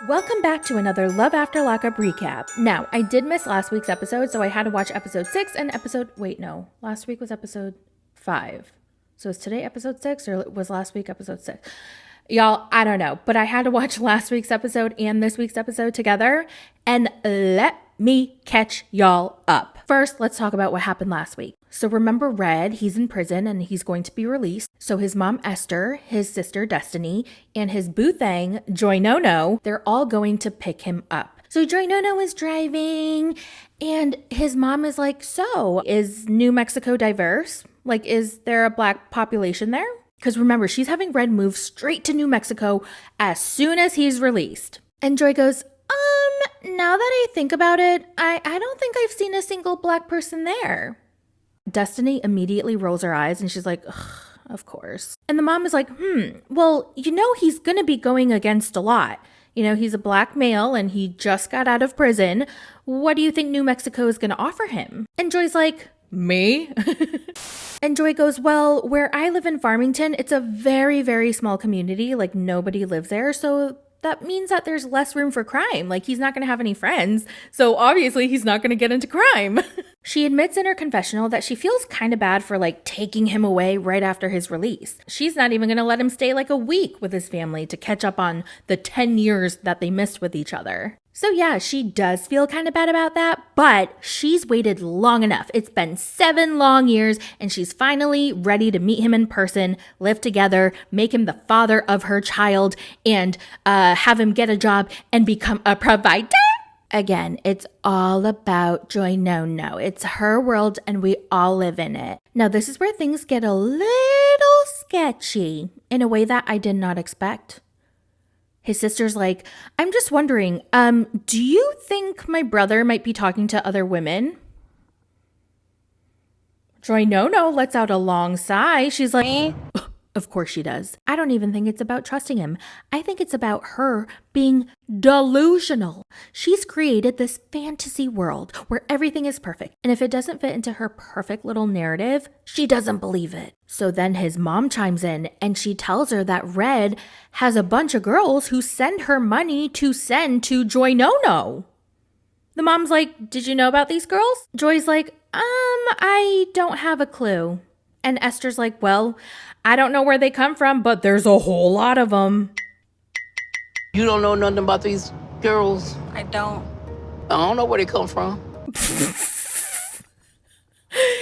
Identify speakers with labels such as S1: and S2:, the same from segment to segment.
S1: Welcome back to another Love After Lockup recap. Now, I did miss last week's episode, so I had to watch episode 6 and last week was episode 5. So is today episode 6 or was last week episode 6? Y'all, I don't know, but I had to watch last week's episode and this week's episode together, and let me catch y'all up. First, let's talk about what happened last week. So remember Red, he's in prison and he's going to be released. So his mom Esther, his sister Destiny, and his boo thing, Joy Nono, they're all going to pick him up. So Joy Nono is driving and his mom is like, so is New Mexico diverse? Like, is there a black population there? Because remember, she's having Red move straight to New Mexico as soon as he's released. And Joy goes, now that I think about it, I don't think I've seen a single black person there. Destiny immediately rolls her eyes and she's like, ugh, of course. And the mom is like, well, he's going to be going against a lot. He's a black male and he just got out of prison. What do you think New Mexico is going to offer him? And Joy's like, me? And Joy goes, well, where I live in Farmington, it's a very, very small community. Like nobody lives there. So that means that there's less room for crime. Like he's not going to have any friends. So obviously he's not going to get into crime. She admits in her confessional that she feels kind of bad for taking him away right after his release. She's not even going to let him stay a week with his family to catch up on the 10 years that they missed with each other. So yeah, she does feel kind of bad about that, but she's waited long enough. It's been 7 long years and she's finally ready to meet him in person, live together, make him the father of her child, and have him get a job and become a provider. Again, it's all about Joy Nono. It's her world and we all live in it. Now, this is where things get a little sketchy in a way that I did not expect. His sister's like, I'm just wondering, do you think my brother might be talking to other women? Joy Nono lets out a long sigh. She's like, me? Of course she does. I don't even think it's about trusting him. I think it's about her being delusional. She's created this fantasy world where everything is perfect. And if it doesn't fit into her perfect little narrative, she doesn't believe it. So then his mom chimes in and she tells her that Red has a bunch of girls who send her money to send to Joy Nono. The mom's like, did you know about these girls? Joy's like, I don't have a clue. And Esther's like, well, I don't know where they come from, but there's a whole lot of them.
S2: You don't know nothing about these girls?
S3: I don't
S2: know where they come from.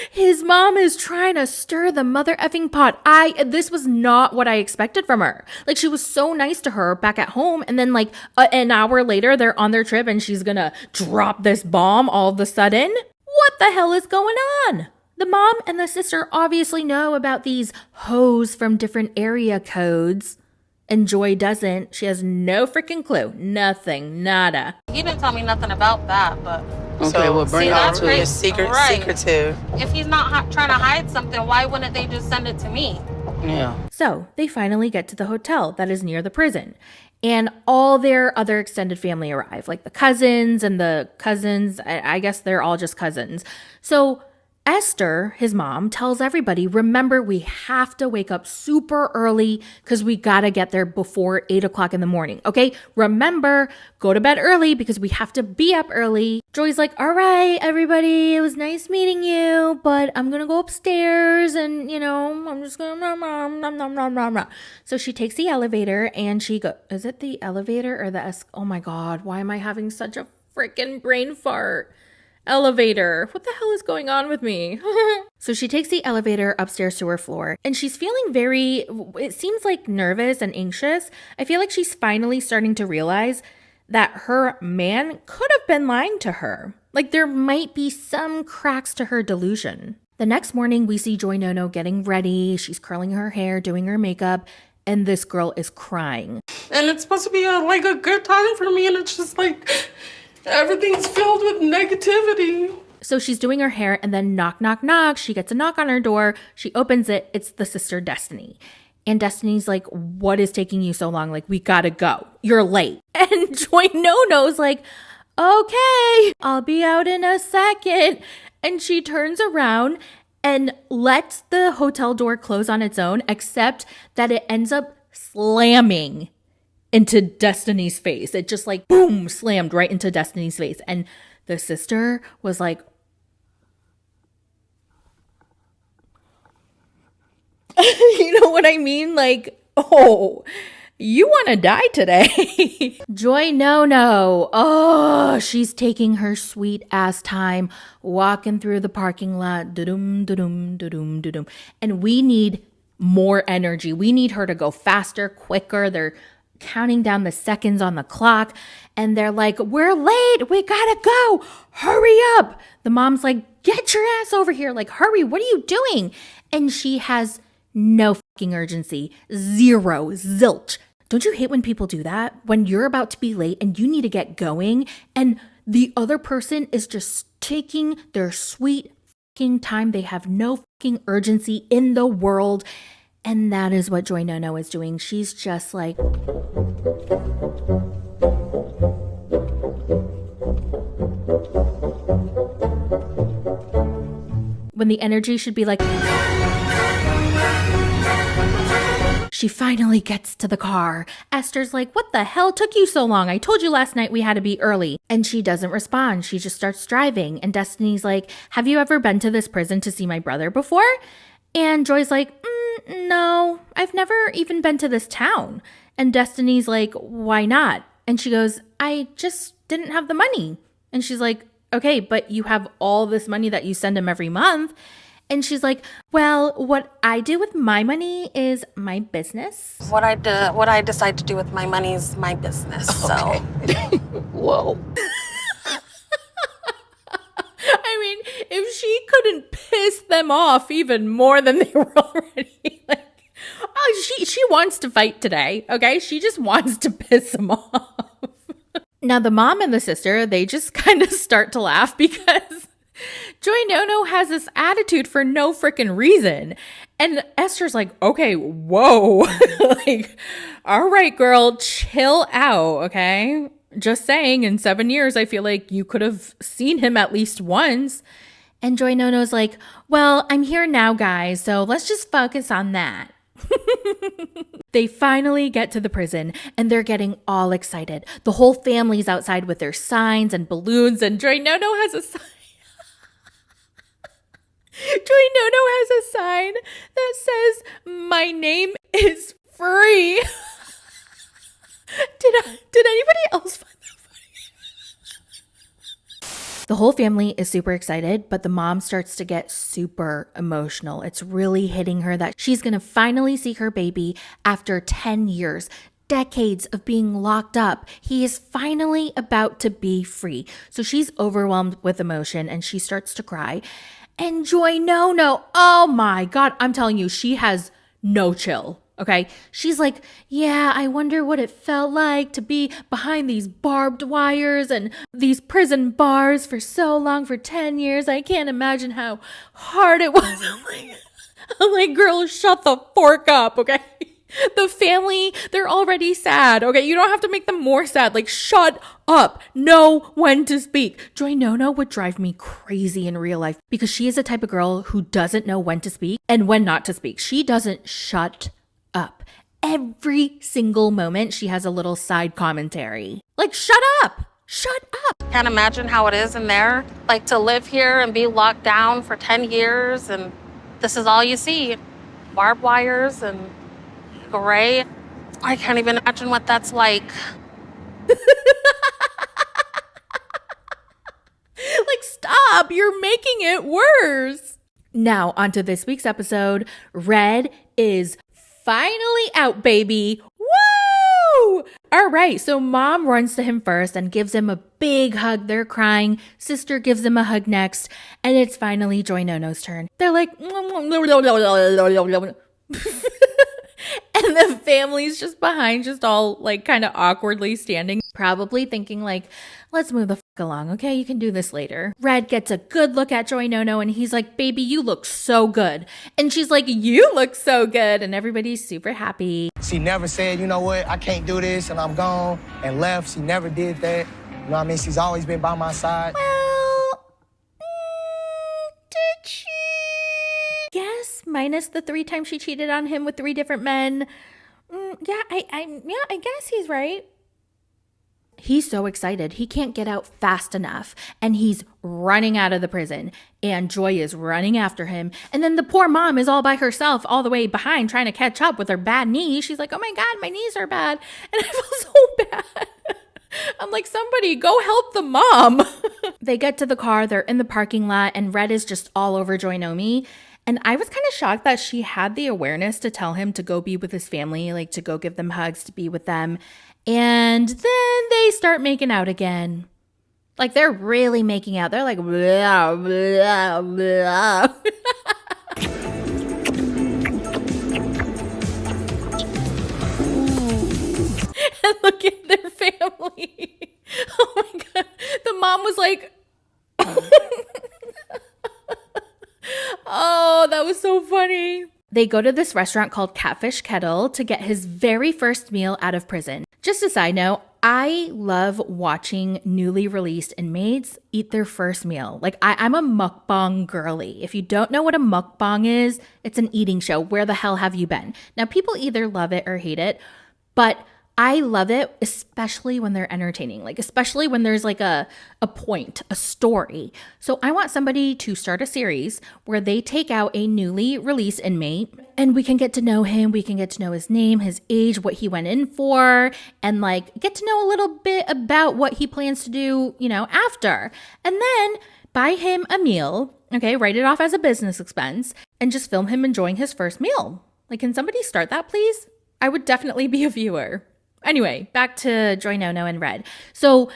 S1: His mom is trying to stir the mother effing pot. This was not what I expected from her. She was so nice to her back at home. And then an hour later, they're on their trip and she's gonna drop this bomb all of a sudden. What the hell is going on? The mom and the sister obviously know about these hoes from different area codes. And Joy doesn't. She has no freaking clue. Nothing. Nada.
S3: He didn't tell me nothing about that, but...
S2: Okay, well, bring it on to his secretive.
S3: If he's not trying to hide something, why wouldn't they just send it to me?
S2: Yeah.
S1: So they finally get to the hotel that is near the prison. And all their other extended family arrive. The cousins and the cousins. I guess they're all just cousins. So Esther, his mom, tells everybody, remember, we have to wake up super early because we got to get there before 8 o'clock in the morning. Okay, remember, go to bed early because we have to be up early. Joy's like, all right, everybody, it was nice meeting you, but I'm going to go upstairs and, I'm just going to... So she takes the elevator and she goes, is it the elevator or the... Oh my God, why am I having such a freaking brain fart? Elevator. What the hell is going on with me? So she takes the elevator upstairs to her floor and she's feeling it seems nervous and anxious. I feel like she's finally starting to realize that her man could have been lying to her. There might be some cracks to her delusion. The next morning we see Joy Nono getting ready. She's curling her hair, doing her makeup, and this girl is crying.
S4: And it's supposed to be a good time for me and it's just everything's filled with negativity.
S1: So she's doing her hair and then knock, knock, knock. She gets a knock on her door. She opens it. It's the sister Destiny. And Destiny's like, what is taking you so long? We gotta go. You're late. And Joy Nono's like, okay, I'll be out in a second. And she turns around and lets the hotel door close on its own, except that it ends up slamming into Destiny's face. It just like boom, slammed right into Destiny's face. And the sister was like, you know what I mean? Like, oh, you want to die today. Joy No. Oh, she's taking her sweet ass time walking through the parking lot. Da-dum, da-dum, da-dum, da-dum. And we need more energy. We need her to go faster, quicker. They're counting down the seconds on the clock. And they're like, we're late. We gotta go. Hurry up. The mom's like, get your ass over here. Like, hurry. What are you doing? And she has no fucking urgency. Zero. Zilch. Don't you hate when people do that? When you're about to be late and you need to get going and the other person is just taking their sweet fucking time. They have no fucking urgency in the world. And that is what Joy No is doing. She's just like... when the energy should be like... She finally gets to the car. Esther's like, what the hell took you so long? I told you last night we had to be early. And she doesn't respond. She just starts driving. And Destiny's like, have you ever been to this prison to see my brother before? And Joy's like, no, I've never even been to this town. And Destiny's like, why not? And she goes, I just didn't have the money. And she's like, okay, but you have all this money that you send him every month. And she's like, well, what I do with my money is my business.
S3: What I decide to do with my money is my business. So,
S2: Whoa.
S1: I mean, if she couldn't piss them off even more than they were already, like, oh, she wants to fight today, okay? She just wants to piss them off. Now, the mom and the sister, they just kind of start to laugh because Joy No has this attitude for no freaking reason. And Esther's like, okay, whoa. Like, all right, girl, chill out, okay? Just saying, in 7 years, I feel like you could have seen him at least once. And Joy No's like, well, I'm here now, guys, so let's just focus on that. They finally get to the prison and they're getting all excited. The whole family's outside with their signs and balloons, and Joy No has a sign. Joy No has a sign that says, my name is free. Did anybody else find that funny? The whole family is super excited, but the mom starts to get super emotional. It's really hitting her that she's going to finally see her baby after 10 years. Decades of being locked up. He is finally about to be free. So she's overwhelmed with emotion and she starts to cry. And Joy No, oh my God, I'm telling you, she has no chill, okay? She's like, yeah, I wonder what it felt like to be behind these barbed wires and these prison bars for so long, for 10 years. I can't imagine how hard it was. I'm like, girl, shut the fork up, okay? The family, they're already sad, okay? You don't have to make them more sad. Like, shut up. Know when to speak. Joy No would drive me crazy in real life because she is the type of girl who doesn't know when to speak and when not to speak. She doesn't shut up. Every single moment, she has a little side commentary. Like, shut up. Shut up.
S3: can't imagine how it is in there. Like, to live here and be locked down for 10 years and this is all you see. Barbed wires and gray. I can't even imagine what that's like.
S1: Like, stop. You're making it worse. Now, onto this week's episode. Red is finally out, baby. Woo! All right, so mom runs to him first and gives him a big hug. They're crying. Sister gives him a hug next. And it's finally Joy No's turn. They're like... And the family's just behind, just all like kind of awkwardly standing, probably thinking like, let's move the fuck along, okay? You can do this later. Red gets a good look at Joy No and he's like, baby, you look so good. And she's like, you look so good. And everybody's super happy.
S5: She never said, you know what, I can't do this and I'm gone and left. She never did that. You know what I mean? She's always been by my side.
S1: Well, did she? Yes, minus the 3 times she cheated on him with 3 different men. Yeah, I guess he's right. He's so excited. He can't get out fast enough. And he's running out of the prison. And Joy is running after him. And then the poor mom is all by herself, all the way behind, trying to catch up with her bad knee. She's like, oh my God, my knees are bad. And I feel so bad. I'm like, somebody go help the mom. They get to the car. They're in the parking lot. And Red is just all over Joy Nomi. And I was kind of shocked that she had the awareness to tell him to go be with his family, like to go give them hugs, to be with them. And then they start making out again. Like they're really making out. They're like, blah, blah, blah. And look at their family. Oh my God. The mom was like, oh, that was so funny. They go to this restaurant called Catfish Kettle to get his very first meal out of prison. Just a side note, I love watching newly released inmates eat their first meal. Like I'm a mukbang girly. If you don't know what a mukbang is, it's an eating show. Where the hell have you been? Now, people either love it or hate it, but I love it, especially when they're entertaining, like especially when there's like a point, a story. So I want somebody to start a series where they take out a newly released inmate and we can get to know him. We can get to know his name, his age, what he went in for, and like get to know a little bit about what he plans to do, after. And then buy him a meal, okay, write it off as a business expense and just film him enjoying his first meal. Like, can somebody start that, please? I would definitely be a viewer. Anyway, back to Joy Nono and Red. So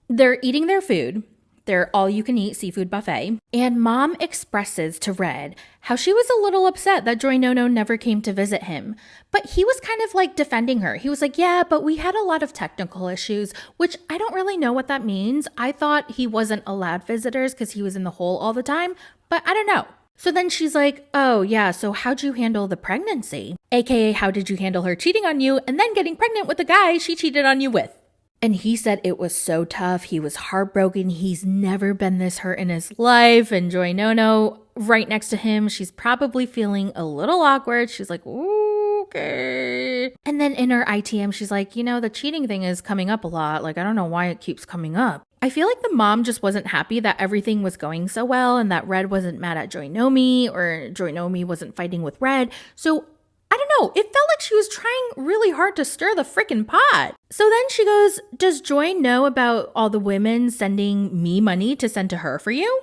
S1: they're eating their food. They're all-you-can-eat seafood buffet. And Mom expresses to Red how she was a little upset that Joy Nono never came to visit him. But he was kind of like defending her. He was like, yeah, but we had a lot of technical issues, which I don't really know what that means. I thought he wasn't allowed visitors because he was in the hole all the time, but I don't know. So then she's like, oh yeah, so how'd you handle the pregnancy? AKA, how did you handle her cheating on you and then getting pregnant with the guy she cheated on you with? And he said it was so tough. He was heartbroken. He's never been this hurt in his life. And Joy Nono, right next to him, she's probably feeling a little awkward. She's like, okay. And then in her ITM, she's like, the cheating thing is coming up a lot. Like, I don't know why it keeps coming up. I feel like the mom just wasn't happy that everything was going so well and that Red wasn't mad at Joy Nomi or Joy Nomi wasn't fighting with Red. So I don't know. It felt like she was trying really hard to stir the freaking pot. So then she goes, does Joy know about all the women sending me money to send to her for you?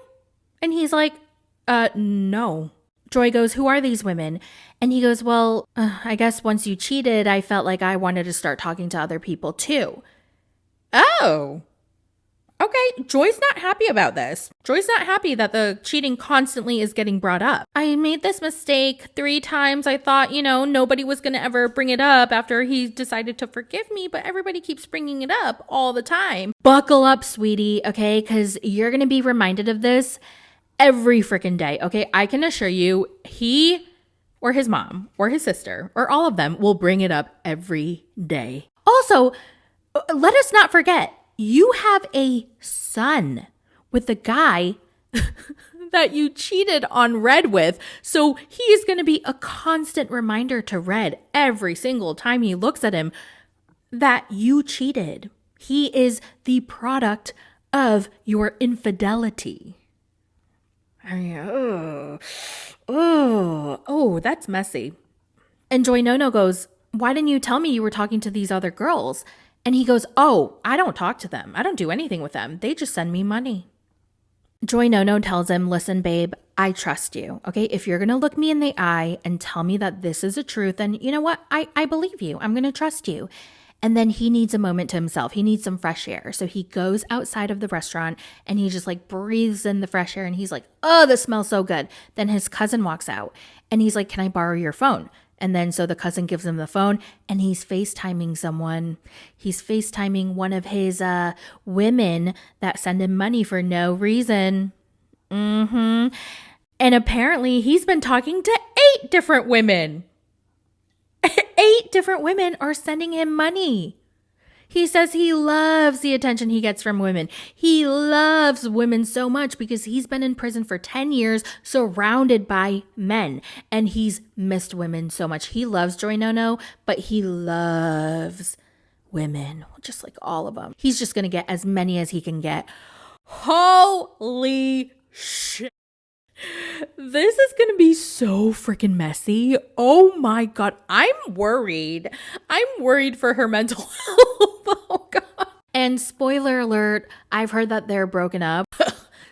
S1: And he's like, no. Joy goes, who are these women? And he goes, well, I guess once you cheated, I felt like I wanted to start talking to other people too. Oh. Okay, Joy's not happy about this. Joy's not happy that the cheating constantly is getting brought up. I made this mistake 3 times. I thought, nobody was going to ever bring it up after he decided to forgive me, but everybody keeps bringing it up all the time. Buckle up, sweetie, okay? Because you're going to be reminded of this every freaking day, okay? I can assure you, he or his mom or his sister or all of them will bring it up every day. Also, let us not forget, you have a son with the guy that you cheated on Red with. So he is going to be a constant reminder to Red every single time he looks at him that you cheated. He is the product of your infidelity. Oh, that's messy. And Joy Nono goes, why didn't you tell me you were talking to these other girls? And he goes, oh, I don't talk to them. I don't do anything with them. They just send me money. Joy Nono tells him, listen, babe, I trust you. Okay, if you're going to look me in the eye and tell me that this is the truth, then you know what? I believe you. I'm going to trust you. And then he needs a moment to himself. He needs some fresh air. So he goes outside of the restaurant and he just like breathes in the fresh air and he's like, oh, this smells so good. Then his cousin walks out and he's like, can I borrow your phone? And then so the cousin gives him the phone and he's FaceTiming someone. He's FaceTiming one of his women that send him money for no reason. And apparently he's been talking to 8 different women. 8 different women are sending him money. He says he loves the attention he gets from women. He loves women so much because he's been in prison for 10 years surrounded by men. And he's missed women so much. He loves Joy No-No, but he loves women, just like all of them. He's just going to get as many as he can get. Holy shit. This is going to be so freaking messy. Oh my God. I'm worried. I'm worried for her mental health. Oh God. And spoiler alert, I've heard that they're broken up.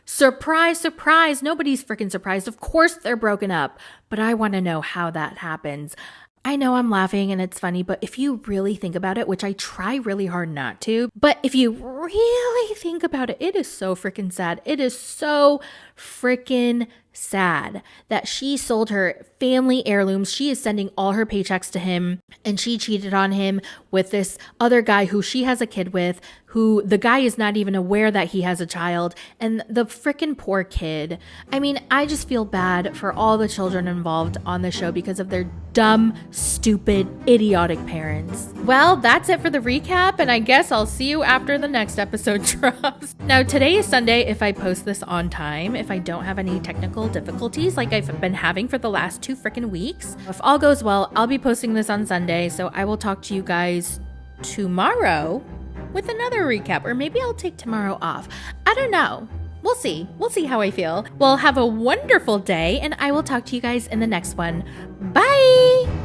S1: Surprise, surprise. Nobody's freaking surprised. Of course they're broken up. But I want to know how that happens. I know I'm laughing and it's funny, but if you really think about it, which I try really hard not to, but if you really think about it, it is so freaking sad. It is so freaking sad that she sold her family heirlooms. She is sending all her paychecks to him, and she cheated on him with this other guy who she has a kid with, who the guy is not even aware that he has a child, and the freaking poor kid. I mean, I just feel bad for all the children involved on the show because of their dumb, stupid, idiotic parents. Well, that's it for the recap, and I guess I'll see you after the next episode drops. Now, today is Sunday if I post this on time, if I don't have any technical difficulties like I've been having for the last 2 freaking weeks. If all goes well, I'll be posting this on Sunday, so I will talk to you guys tomorrow with another recap, or maybe I'll take tomorrow off. I don't know. We'll see. We'll see how I feel. Well, have a wonderful day, and I will talk to you guys in the next one. Bye!